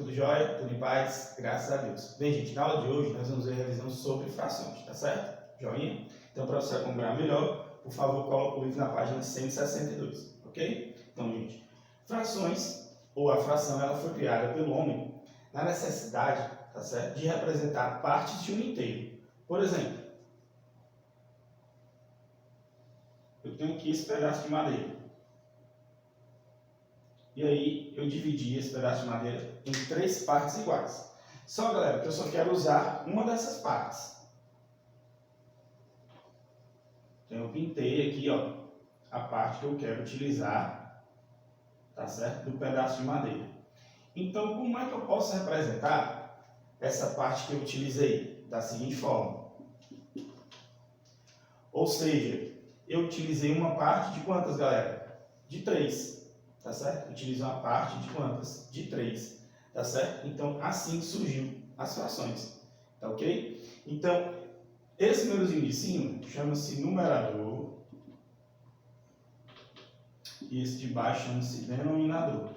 Tudo jóia? Tudo em paz? Graças a Deus. Bem, gente, na aula de hoje nós vamos ver a revisão sobre frações, tá certo? Joinha? Então, para você acompanhar melhor, por favor, coloque o livro na página 162, ok? Então, gente, frações, ou a fração, ela foi criada pelo homem na necessidade, tá certo, de representar partes de um inteiro. Por exemplo, eu tenho aqui esse pedaço de madeira. E aí eu dividi esse pedaço de madeira em 3 partes iguais. Só, galera, que eu só quero usar uma dessas partes. Então eu pintei aqui, ó, a parte que eu quero utilizar, tá certo? Do pedaço de madeira. Então, como é que eu posso representar essa parte que eu utilizei? Da seguinte forma. Ou seja, eu utilizei uma parte de quantas, galera? De 3. Tá certo? Utilizo uma parte de quantas? De 3. Tá certo? Então, assim surgiu as frações. Tá ok? Então, esse númerozinho de cima chama-se numerador. E esse de baixo chama-se denominador.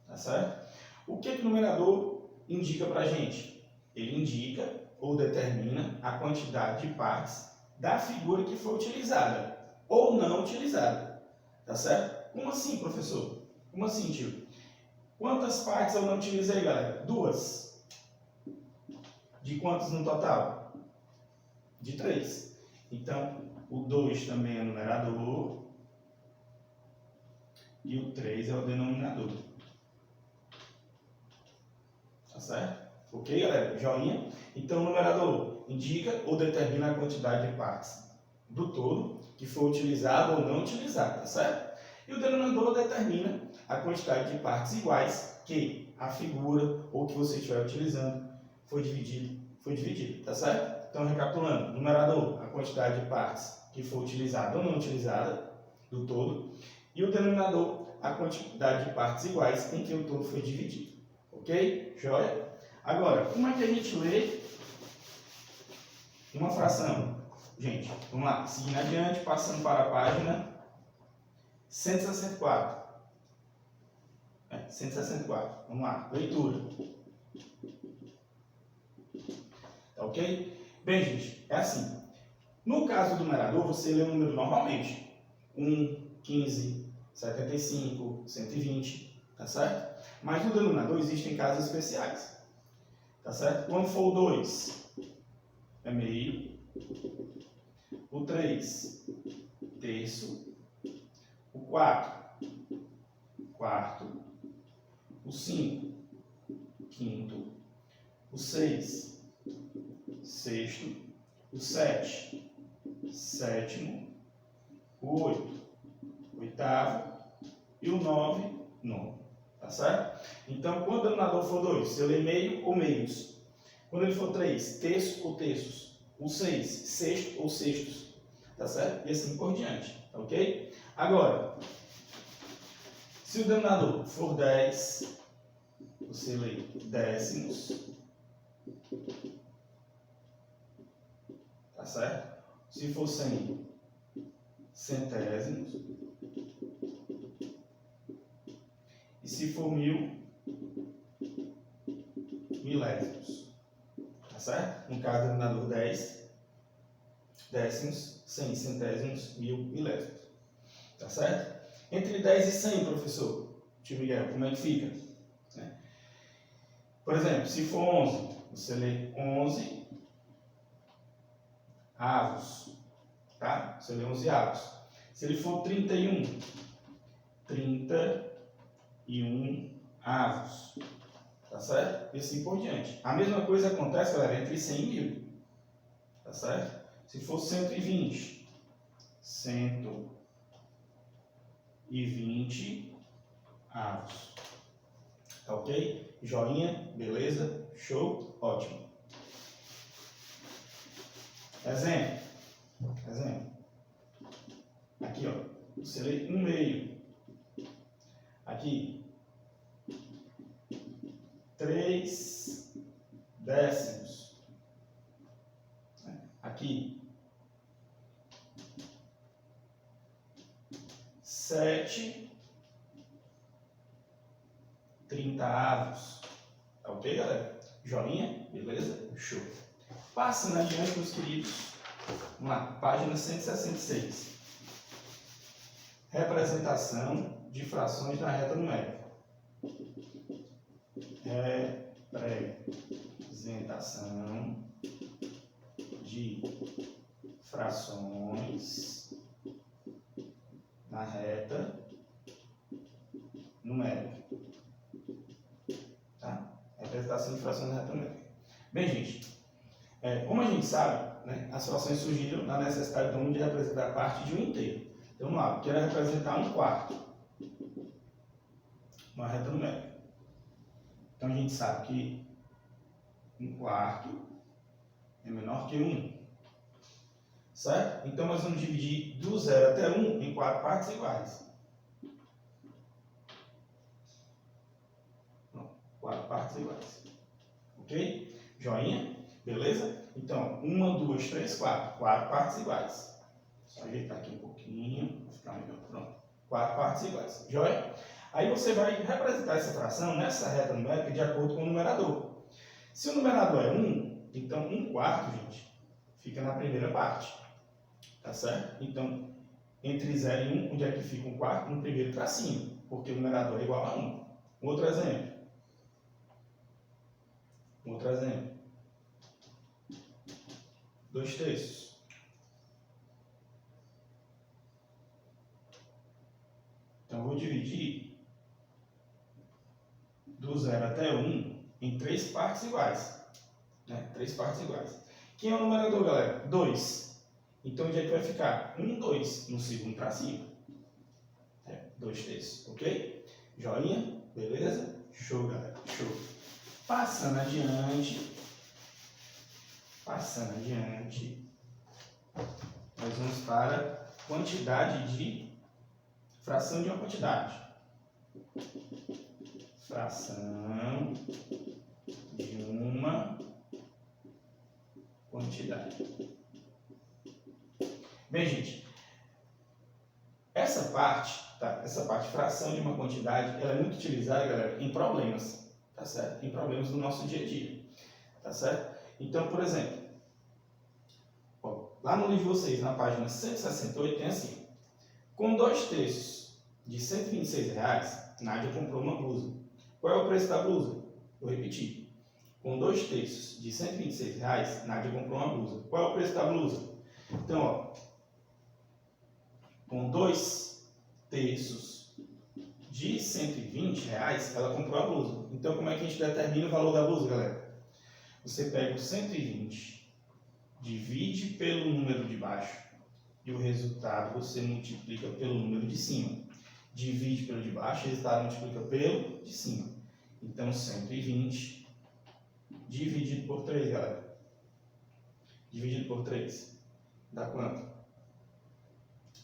Tá certo? O que o numerador indica pra gente? Ele indica ou determina a quantidade de partes da figura que foi utilizada ou não utilizada. Tá certo? Como assim, professor? Como assim, tio? Quantas partes eu não utilizei, galera? 2. De quantos no total? De 3. Então, o 2 também é numerador. E o 3 é o denominador. Tá certo? Ok, galera? Joinha. Então, o numerador indica ou determina a quantidade de partes do todo que foi utilizado ou não utilizado, tá certo? E o denominador determina a quantidade de partes iguais que a figura ou que você estiver utilizando foi dividido, tá certo? Então, recapitulando, numerador, a quantidade de partes que foi utilizada ou não utilizada do todo, e o denominador, a quantidade de partes iguais em que o todo foi dividido. Ok? Joia? Agora, como é que a gente lê uma fração? Gente, vamos lá, seguindo adiante, passando para a página 164. 164. Vamos lá, leitura. Tá ok? Bem, gente, é assim. No caso do numerador, você lê o número normalmente. 1, 15, 75, 120, tá certo? Mas no denominador existem casos especiais. Tá certo? Quando for o 2, é meio. O 3, terço. O 4, quarto. O 5, quinto. O 6, sexto. O 7, sétimo. O 8, oitavo. E o 9, nono. Tá certo? Então, quando o denominador for 2, você lê meio ou meios. Quando ele for 3, terço ou terços. O 6, sexto ou sextos. Tá certo? E assim por diante. Tá ok? Agora, se o denominador for 10, você lê décimos. Tá certo? Se for 100, centésimos. E se for 1000, milésimos. Tá certo? No caso do denominador 10, décimos, 100, centésimos, 1000, milésimos. Tá certo? Entre 10 e 100, professor, tio Miguel, como é que fica? Por exemplo, se for 11, você lê 11 avos. Tá? Você lê 11 avos. Se ele for 31, 31 avos. Tá certo? E assim por diante. A mesma coisa acontece, galera, entre 100 e 1000. Tá certo? Se for 120, 120 avos. Tá ok? Joinha, beleza? Show? Ótimo. Exemplo. Aqui, ó. Você lê 1 meio. Aqui. 3 décimos. Aqui. 7 30avos. Tá ok, galera? Joinha? Beleza? Show. Passando adiante, meus queridos. Vamos lá, página 166. Representação de frações na reta numérica. Representação de frações na reta numérica. Tá? Representação de frações na reta numérica. Bem, gente, como a gente sabe, né, as frações surgiram na necessidade do mundo de representar parte de um inteiro. Então, vamos lá, eu quero representar 1/4 uma reta numérica. Então, a gente sabe que 1/4 é menor que 1. Certo? Então, nós vamos dividir do 0 até 1 em 4 partes iguais. 4 partes iguais. Ok? Joinha? Beleza? Então, 1, 2, 3, 4. 4 partes iguais. Só ajeitar aqui um pouquinho, para ficar melhor. Pronto. 4 partes iguais. Joia? Aí você vai representar essa fração nessa reta numérica de acordo com o numerador. Se o numerador é 1, então 1/4, gente, fica na primeira parte. Tá certo? Então, entre 0 e 1, onde é que fica 1/4? No primeiro tracinho, porque o numerador é igual a 1. Outro exemplo. 2/3. Então, eu vou dividir do 0 até 1 em 3 partes iguais. Né? 3 partes iguais. Quem é o numerador, galera? 2. Então, onde é que vai ficar? 1, 2 no segundo tracinho. 2/3. Ok? Joinha? Beleza? Show, galera. Show. Passando adiante, nós vamos para quantidade de fração de uma quantidade. Fração de uma quantidade. Bem, gente, essa parte, fração de uma quantidade, ela é muito utilizada, galera, em problemas, tá certo? Em problemas do nosso dia a dia, tá certo? Então, por exemplo, lá no livro de vocês, na página 168, tem assim: com 2/3 de R$126, Nádia comprou uma blusa. Qual é o preço da blusa? Vou repetir. Com 2/3 de R$126, Nádia comprou uma blusa. Qual é o preço da blusa? Então, ó, com 2/3 de R$120, ela comprou a blusa. Então, como é que a gente determina o valor da blusa, galera? Você pega o 120, divide pelo número de baixo e o resultado você multiplica pelo número de cima. Divide pelo de baixo, o resultado multiplica pelo de cima. Então, 120 dividido por 3, galera. Dividido por 3 dá quanto?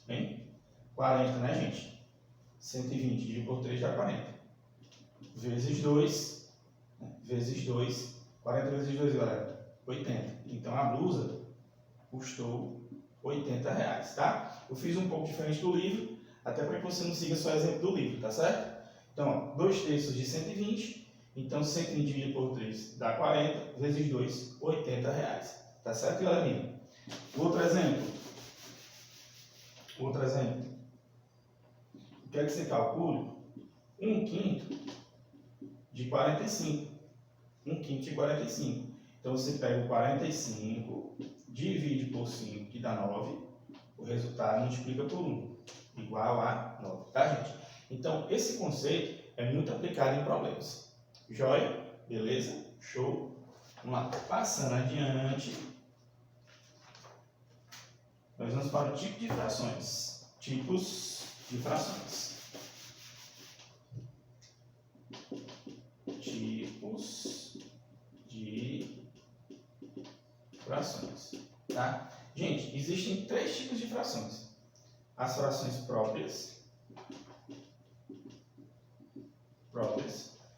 Bem, 40, né, gente? 120 dividido por 3 dá 40. Vezes 2, vezes 2, 40 vezes 2, galera, 80. Então, a blusa custou R$80, tá? Eu fiz um pouco diferente do livro, até para que você não siga só o exemplo do livro, tá certo? Então, 2/3 de 120, então 120 dividido por 3 dá 40, vezes 2, R$80. Tá certo, galerinha? Outro exemplo. Eu quero que você calcule 1/5 de 45. 1/5 de 45. Então, você pega o 45, divide por 5, que dá 9. O resultado multiplica por 1, igual a 9. Tá, gente? Então, esse conceito é muito aplicado em problemas. Joia? Beleza? Show? Vamos lá. Passando adiante, nós vamos para o tipo de frações. Tipos de frações. Tipos de frações. Tá? Gente, existem 3 tipos de frações. As frações próprias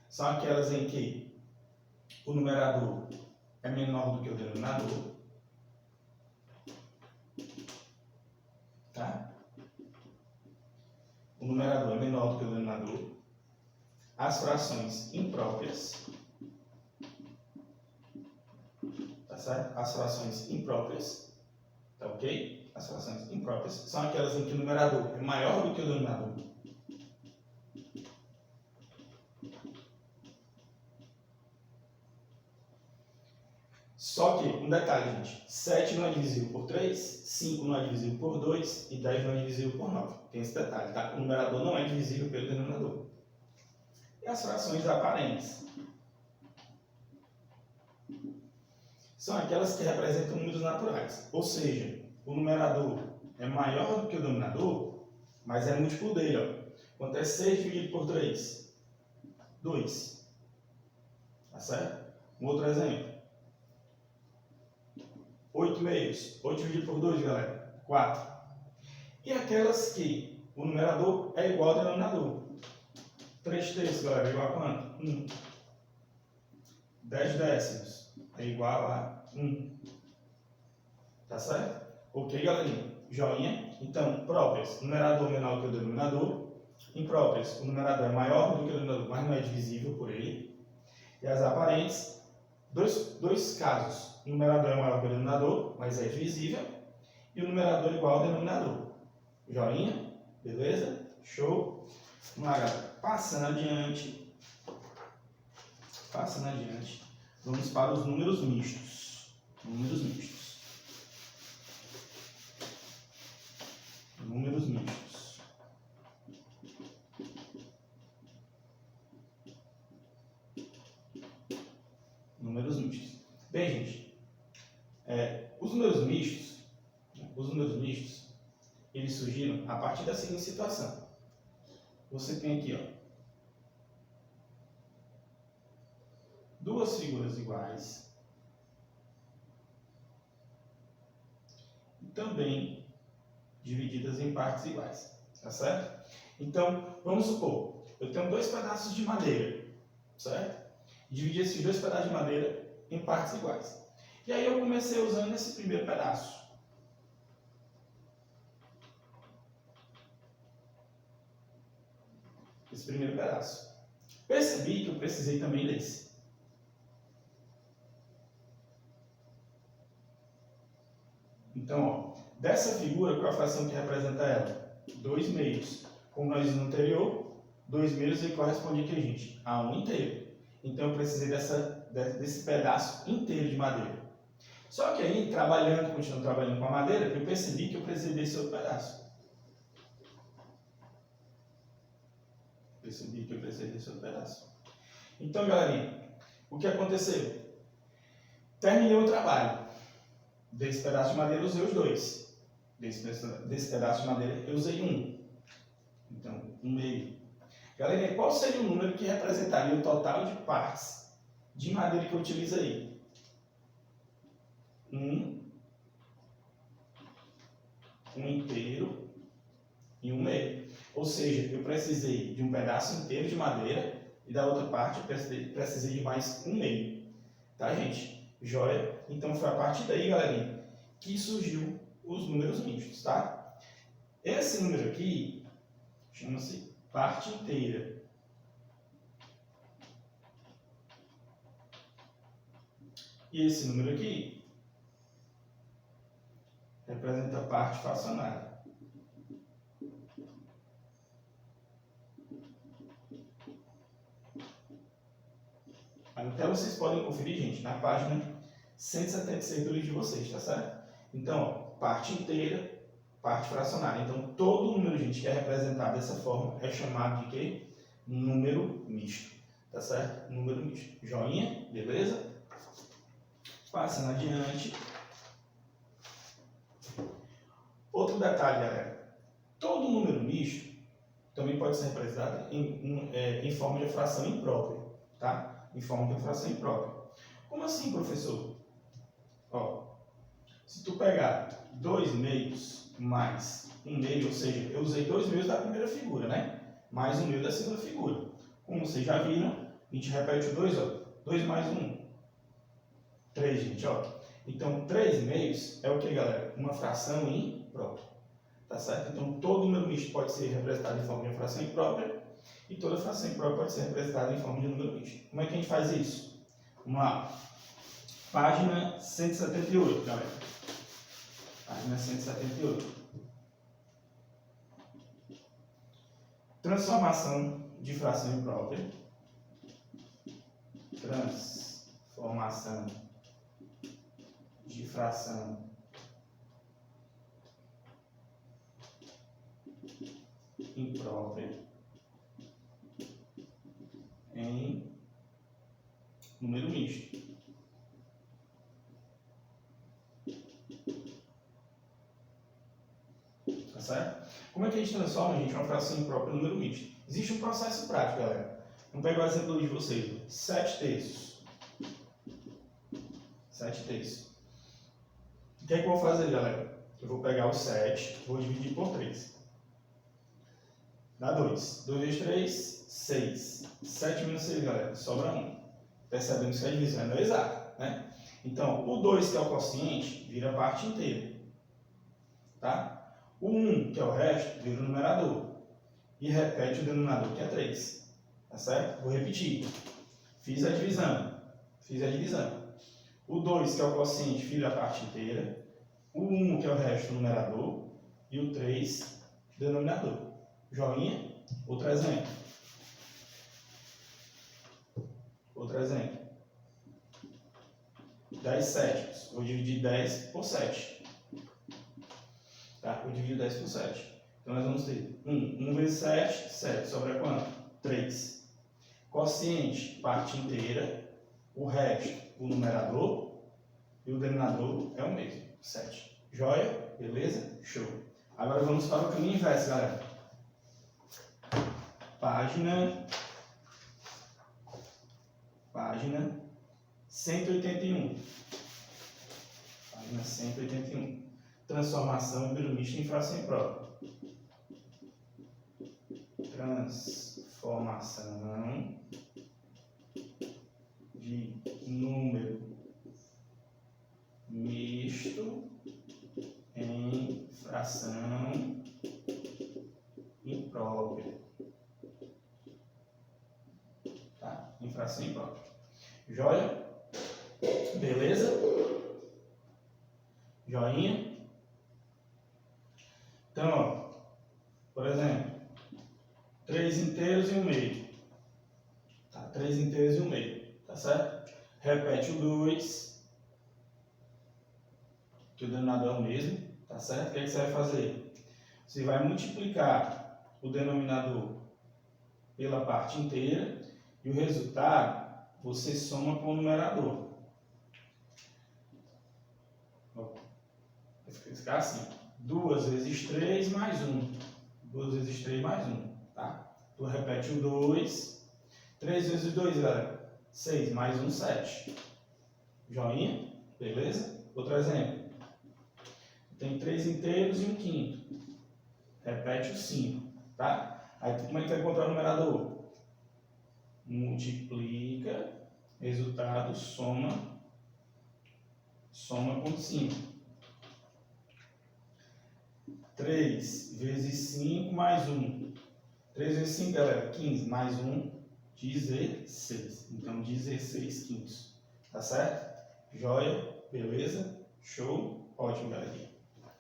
são aquelas em que o numerador é menor do que o denominador. Tá? O numerador é menor do que o denominador. as frações impróprias, tá certo? As frações impróprias, tá ok? As frações impróprias são aquelas em que o numerador é maior do que o denominador. Só que, um detalhe, gente, 7 não é divisível por 3, 5 não é divisível por 2 e 10 não é divisível por 9. Tem esse detalhe, tá? O numerador não é divisível pelo denominador. E as frações aparentes são aquelas que representam números naturais. Ou seja, o numerador é maior do que o denominador, mas é múltiplo dele. Ó. Quanto é 6 dividido por 3? 2. Tá certo? Um outro exemplo. 8 meios. 8 dividido por 2, galera. 4. E aquelas que o numerador é igual ao denominador. 3 terços, galera, é igual a quanto? 1. 10 décimos é igual a 1. Tá certo? Ok, galerinha? Joinha. Então, próprias, numerador menor do que o denominador. Impróprias, o numerador é maior do que o denominador, mas não é divisível por ele. E as aparentes, dois casos. O numerador é maior que o denominador, mas é divisível. E o numerador é igual ao denominador. Joinha? Beleza? Show? Vamos lá, galera. Passando adiante. Vamos para os números mistos. Números mistos. Bem, gente, os números mistos, eles surgiram a partir da seguinte situação. Você tem aqui, ó, duas figuras iguais e também divididas em partes iguais, tá certo? Então, vamos supor, eu tenho 2 pedaços de madeira, certo? Dividi esses 2 pedaços de madeira em partes iguais. E aí eu comecei usando esse primeiro pedaço. Percebi que eu precisei também desse. Então, ó, dessa figura, qual é a fração que representa ela? 2 meios. Como nós vimos no anterior, 2 meios ele corresponde aqui, gente, a 1 inteiro. Então, eu precisei desse pedaço inteiro de madeira. Só que aí, continuando trabalhando com a madeira, eu percebi que eu precisei desse outro pedaço. Então, galerinha, o que aconteceu? Terminei o trabalho. Desse pedaço de madeira eu usei os 2. Desse pedaço de madeira eu usei 1. Então, 1 meio. Galerinha, qual seria o número que representaria o total de partes de madeira que eu utilizei? 1 inteiro e 1 meio. Ou seja, eu precisei de um pedaço inteiro de madeira e da outra parte eu precisei de mais 1 meio. Tá, gente? Joia? Então foi a partir daí, galerinha, que surgiu os números mistos, tá? Esse número aqui chama-se parte inteira. E esse número aqui representa a parte fracionária. Até vocês podem conferir, gente, na página 176 do livro de vocês, tá certo? Então, ó, parte inteira, parte fracionária. Então, todo número, gente, que é representado dessa forma é chamado de quê? Número misto, tá certo? Número misto. Joinha, beleza? Passando adiante. Outro detalhe, galera. Todo número misto também pode ser representado em forma de fração imprópria, tá? Em forma de fração imprópria. Como assim, professor? Ó, se tu pegar 2 meios mais 1 meio, ou seja, eu usei 2 meios da primeira figura, né? Mais 1 meio da segunda figura. Como vocês já viram, a gente repete o 2, ó. 2 mais 1. 3, gente, ó. Então, 3 meios é o que, galera? Uma fração imprópria. Tá certo? Então, todo número misto pode ser representado em forma de fração imprópria E toda fração imprópria pode ser representada em forma de número misto. Como é que a gente faz isso? Vamos lá. Página 178, galera. Página 178. Transformação de fração imprópria. Transformação de fração imprópria em número misto. Tá certo? Como é que a gente transforma, gente, uma fração imprópria em número misto? Existe um processo prático, galera. Vamos pegar o exemplo de vocês. 7 terços. 7 terços. O que é que eu vou fazer, galera? Eu vou pegar o 7, vou dividir por 3. Dá 2. 2 vezes 3, 6. 7 menos 6, galera, sobra 1. Percebemos que a divisão não é exata, né? Então, o 2, que é o quociente, vira a parte inteira. Tá? O 1, que é o resto, vira o numerador. E repete o denominador, que é 3. Tá certo? Vou repetir. Fiz a divisão. O 2, que é o quociente, vira a parte inteira. O 1, que é o resto, o numerador. E o 3, denominador. Joinha? Outro exemplo. 10 sétimos. Vou dividir 10 por 7. Tá? Vou dividir 10 por 7. Então, nós vamos ter 1 vezes 7, 7. Sobra quanto? 3. Quociente, parte inteira. O resto, o numerador. E o denominador é o mesmo, 7. Joia? Beleza? Show. Agora vamos para o caminho inverso, galera. Página 181. Página 181. Transformação de número misto em fração imprópria. Transformação de número misto em fração imprópria. Tá? Em fração imprópria. Joia? Beleza? Joinha? Então, ó, por exemplo, 3 inteiros e 1 meio. Tá? 3 inteiros e 1 meio. Tá certo? Repete o 2, que o denominador é o mesmo. Tá certo? O que é que você vai fazer? Você vai multiplicar o denominador pela parte inteira e o resultado você soma com o numerador. Vai ficar assim. 2 vezes 3 mais 1. 2 vezes 3 mais 1. Tá? Tu repete o 2. 3 vezes 2, galera. 6 mais 1, 7. Joinha? Beleza? Outro exemplo. Tem 3 inteiros e 1 quinto. Repete o 5. Tá? Aí como é que vai encontrar o numerador? Multiplica, resultado, soma com 5. 3 vezes 5 mais 1. 3 vezes 5, galera, 15 mais 1, 16. Então, 16 quintos. Tá certo? Joia? Beleza? Show? Ótimo, galerinha.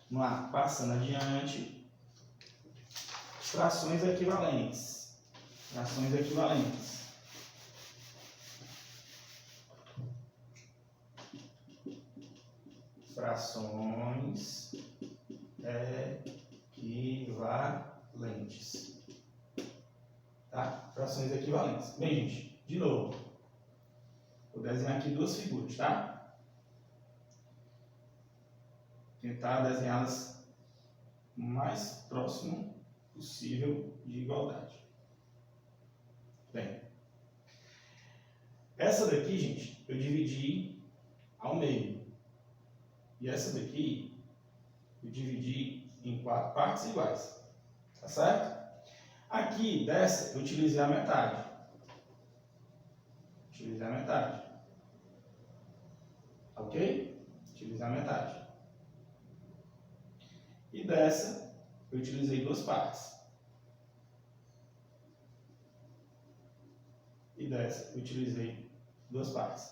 Vamos lá, passando adiante. Frações equivalentes. Frações equivalentes. Frações equivalentes. Tá? Frações equivalentes. Bem, gente, de novo. Vou desenhar aqui duas figuras, tá? Tentar desenhá-las o mais próximo possível de igualdade. Bem, essa daqui, gente, eu dividi ao meio. E essa daqui, eu dividi em 4 partes iguais. Tá certo? Aqui, dessa, eu utilizei a metade. Utilizei a metade. Ok? Utilizei a metade. E dessa, eu utilizei 2 partes. 10. Eu utilizei duas partes.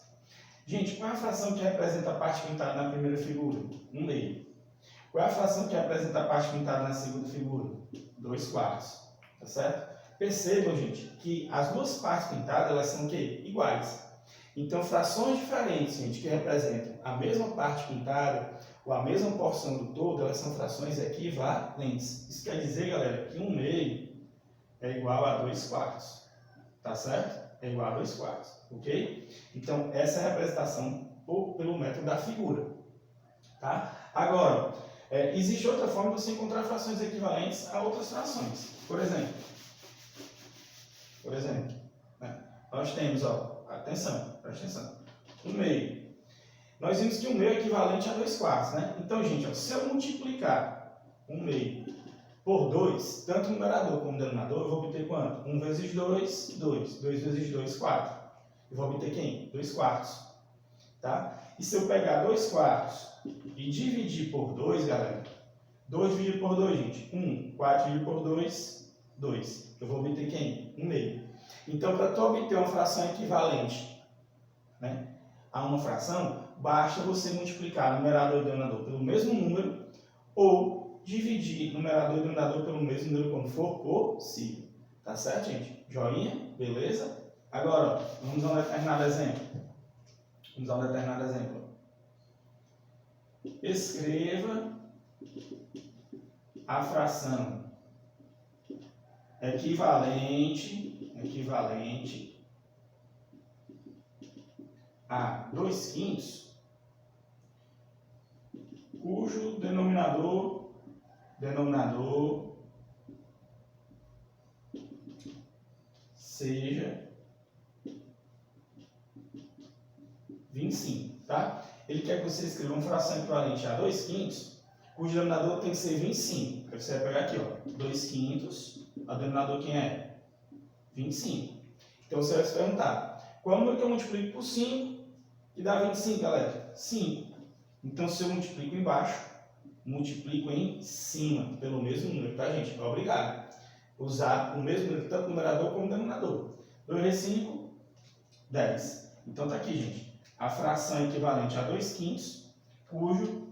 Gente, qual é a fração que representa a parte pintada na primeira figura? 1/2. Qual é a fração que representa a parte pintada na segunda figura? 2/4. Tá certo? Percebam, gente, que as duas partes pintadas, elas são o quê? Iguais. Então, frações diferentes, gente, que representam a mesma parte pintada ou a mesma porção do todo, elas são frações equivalentes. Isso quer dizer, galera, que 1/2 é igual a 2/4. Tá certo? É igual a 2/4. Ok? Então, essa é a representação pelo método da figura. Tá? Agora, existe outra forma de você encontrar frações equivalentes a outras frações. Por exemplo, né, nós temos, ó, atenção, presta atenção, 1/2. Nós vimos que 1/2 é equivalente a 2/4, né? Então, gente, ó, se eu multiplicar 1/2 por 2, tanto o numerador como o denominador, eu vou obter quanto? 1 vezes 2, 2. 2 vezes 2, 4. Eu vou obter quem? 2/4. Tá? E se eu pegar 2/4 e dividir por 2, galera, 2 dividido por 2, gente, 1. 4 dividido por 2, 2. Eu vou obter quem? 1/2. Então, para tu obter uma fração equivalente, né, a uma fração, basta você multiplicar numerador e denominador pelo mesmo número ou dividir numerador e denominador pelo mesmo número quando for possível. Tá certo, gente? Joinha? Beleza? Agora, ó, vamos a um determinado exemplo. Escreva a fração equivalente a 2/5, cujo denominador seja 25, tá? Ele quer que você escreva uma fração equivalente a 2/5, cujo denominador tem que ser 25. Aí você vai pegar aqui, ó, 2/5, o denominador quem é? 25. Então você vai se perguntar, qual é o número que eu multiplico por 5 e dá 25, galera? 5. Então se eu multiplico embaixo, multiplico em cima pelo mesmo número, tá, gente? Obrigado. Usar o mesmo número, tanto numerador como denominador. 2 vezes 5, 10. Então tá aqui, gente. A fração equivalente a 2/5, cujo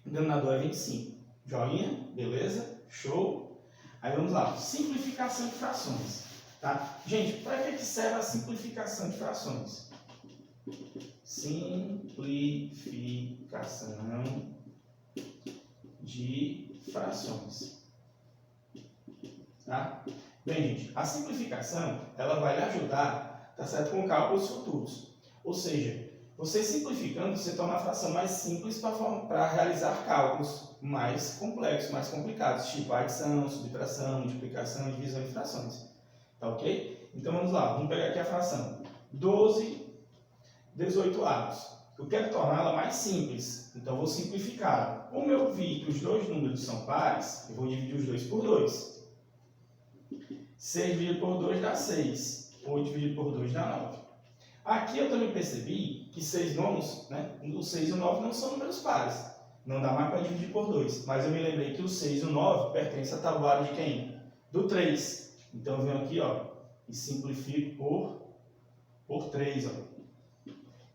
denominador é 25. Joinha? Beleza? Show? Aí vamos lá. Simplificação de frações. Tá? Gente, para que serve a simplificação de frações? Simplificação de frações. Tá? Bem, gente, a simplificação, ela vai lhe ajudar, tá certo, com cálculos futuros. Ou seja, você simplificando, você torna a fração mais simples para realizar cálculos mais complexos, mais complicados, tipo adição, subtração, multiplicação, divisão de frações. Tá ok? Então vamos lá, vamos pegar aqui a fração 12/18. Eu quero torná-la mais simples, então eu vou simplificar. Como eu vi que os dois números são pares, eu vou dividir os dois por 2. 6 dividido por 2 dá 6. 8 dividido por 2 dá 9. Aqui eu também percebi que 6 nonos, né, o 6 e o 9 não são números pares. Não dá mais para dividir por 2. Mas eu me lembrei que o 6 e o 9 pertencem à tabuada de quem? Do 3. Então eu venho aqui, ó, e simplifico por 3. Ó.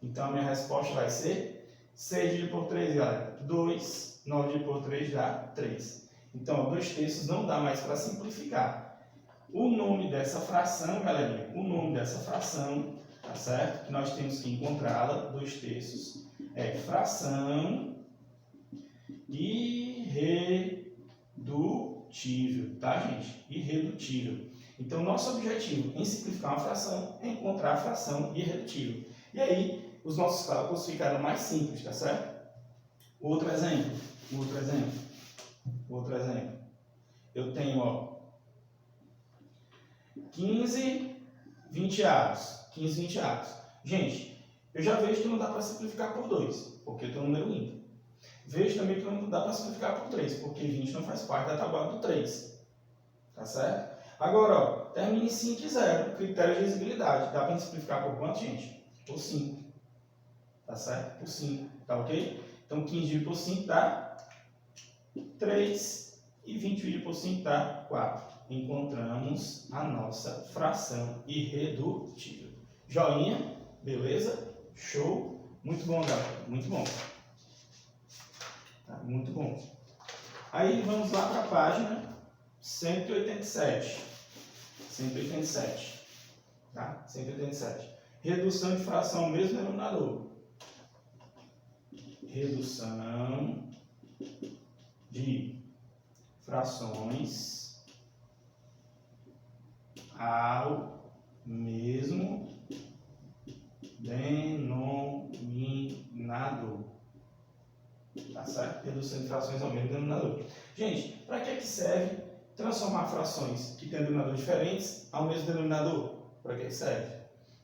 Então a minha resposta vai ser 6 dividido por 3, galera. 2. 9 dividido por 3 dá 3. Então, 2/3 não dá mais para simplificar. O nome dessa fração, galerinha, tá certo? Que nós temos que encontrá-la, 2/3, é fração irredutível, tá, gente? Irredutível. Então, nosso objetivo em simplificar uma fração é encontrar a fração irredutível. E aí, os nossos cálculos ficaram mais simples, tá certo? Outro exemplo. Eu tenho, ó, 15 20avos. Gente, eu já vejo que não dá para simplificar por 2, porque eu tenho um número ímpar. Vejo também que não dá para simplificar por 3, porque 20 não faz parte da tabela do 3. Tá certo? Agora, ó, termina em 5 e 0, critério de exigibilidade. Dá para simplificar por quanto, gente? Por 5. Tá certo? Por 5. Tá ok? Então, 15 dividido por 5 dá 3 e 20 dividido por 5 dá 4. Encontramos a nossa fração irredutível. Joinha, beleza? Show. Muito bom, galera. Muito bom. Tá, muito bom. Aí vamos lá para a página 187. 187. Tá? 187. Redução de fração mesmo denominador. Redução de frações ao mesmo denominador. Tá certo? Redução de frações ao mesmo denominador. Gente, para que serve transformar frações que têm denominadores diferentes ao mesmo denominador? Para que serve?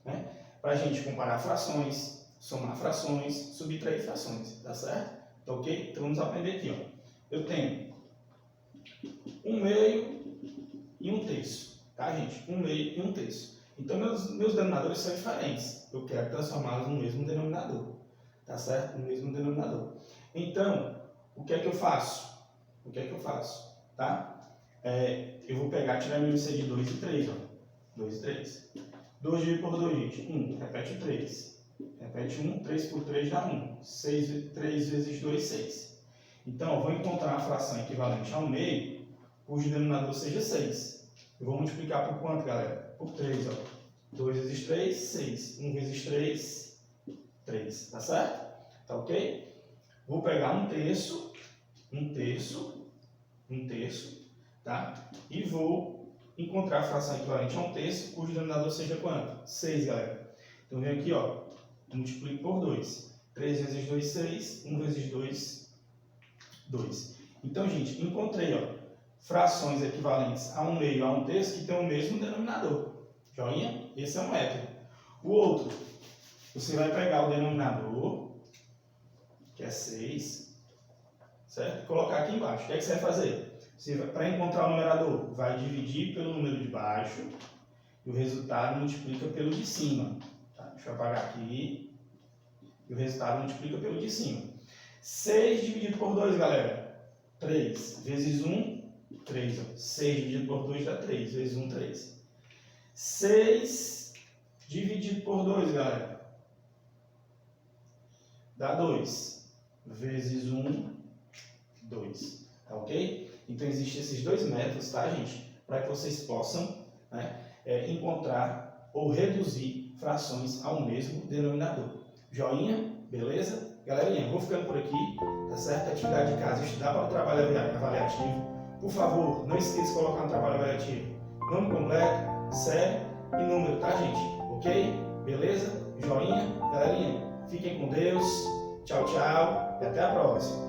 Né? Para a gente comparar frações, somar frações, subtrair frações. Tá certo? Tá ok? Então vamos aprender aqui. Ó. Eu tenho 1/2 e 1/3. Tá, gente? 1/2 e 1/3. Então meus denominadores são diferentes. Eu quero transformá-los no mesmo denominador. Tá certo? No mesmo denominador. Então, o que é que eu faço? O que é que eu faço? Tá? Eu vou pegar, tirar meu IC de 2 e 3. Ó. 2 e 3. 2 dividido por 2, gente. 1. Repete o 3. Repete 1. 3 por 3 dá 1. 3 vezes 2, 6. Então, eu vou encontrar uma fração equivalente a 1/2, cujo denominador seja 6. Eu vou multiplicar por quanto, galera? Por 3. Ó. 2 vezes 3, 6. 1 vezes 3, 3. Tá certo? Tá ok? Vou pegar 1/3, 1/3, tá? E vou encontrar a fração equivalente a 1/3, cujo denominador seja quanto? 6, galera. Então, vem aqui, ó, multiplico por 2. 3 vezes 2, 6. 1 vezes 2, 2. Então, gente, encontrei, ó, frações equivalentes a 1/2 a 1/3 que têm o mesmo denominador. Joinha? Esse é um método. O outro, você vai pegar o denominador, que é 6, certo? E colocar aqui embaixo. O que é que você vai fazer? Para encontrar o numerador, vai dividir pelo número de baixo e o resultado multiplica pelo de cima. Tá? Deixa eu apagar aqui. E o resultado multiplica pelo de cima. 6 dividido por 2, galera. 3 vezes 1, 3. Ó. 6 dividido por 2 dá 3. Vezes 1, 3. 6 dividido por 2, galera. Dá 2. Vezes 1, 2. Tá ok? Então, existem esses dois métodos, tá, gente? Para que vocês possam, né, encontrar ou reduzir frações ao mesmo denominador. Joinha? Beleza? Galerinha, vou ficando por aqui, tá certo? Atividade de casa, estudar para o trabalho avaliativo. Por favor, não esqueça de colocar no trabalho avaliativo nome completo, série e número, tá, gente? Ok? Beleza? Joinha? Galerinha, fiquem com Deus. Tchau, tchau e até a próxima.